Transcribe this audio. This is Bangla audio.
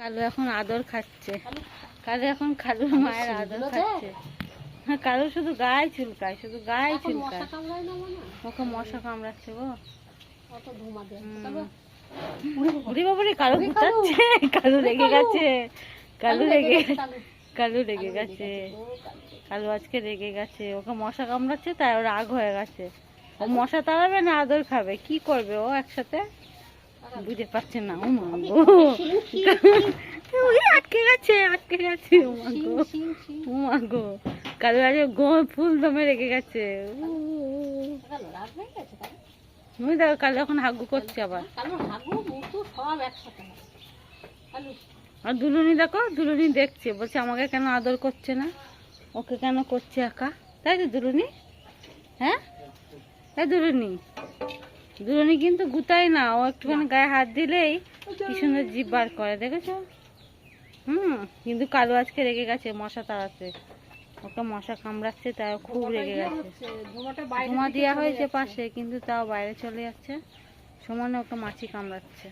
কালু এখন আদর খাচ্ছে। কালু এখন কালুর মায়ের আদর খাচ্ছে। হ্যাঁ, কালু শুধু গায়ে চুলকায়, শুধু গায়ে চুলকায়। ওকে মশা কামড়াচ্ছে গো। উড়ি বাবারে, কালু ঘুরছে। কালু রেগে গেছে, কালু রেগে গেছে। কালু আজকে রেগে গেছে, ওকে মশা কামড়াচ্ছে তাই ওর রাগ হয়ে গেছে। ও মশা তাড়াবে না আদর খাবে, কি করবে ও একসাথে বুঝে পাচ্ছে না। ও মাগো, আটকে গেছে। ও মাগো, কালু আজ ফুল দমে রেগে গেছে। তুমি দেখো কালু এখন হাগু করছে আবার। আর দুলুনি দেখো, দুলুনি দেখছে, বলছে আমাকে কেন আদর করছে না, ওকে কেন করছে একা, তাই তো দুলুনি? হ্যাঁ তাই দুলুনি? দুলুনি কিন্তু গুতায় না, ও একটুখানি গায়ে হাত দিলেই কি সুন্দর জিভ বার করে, দেখেছো? কিন্তু কালু আজকে রেগে গেছে মশা তাড়াতে, ওকে মশা কামড়াচ্ছে তাই খুব রেগে গেছে। ধোঁয়া দেওয়া হয়েছে পাশে, কিন্তু তাও বাইরে চলে যাচ্ছে, সমানে ওকে মাছি কামড়াচ্ছে।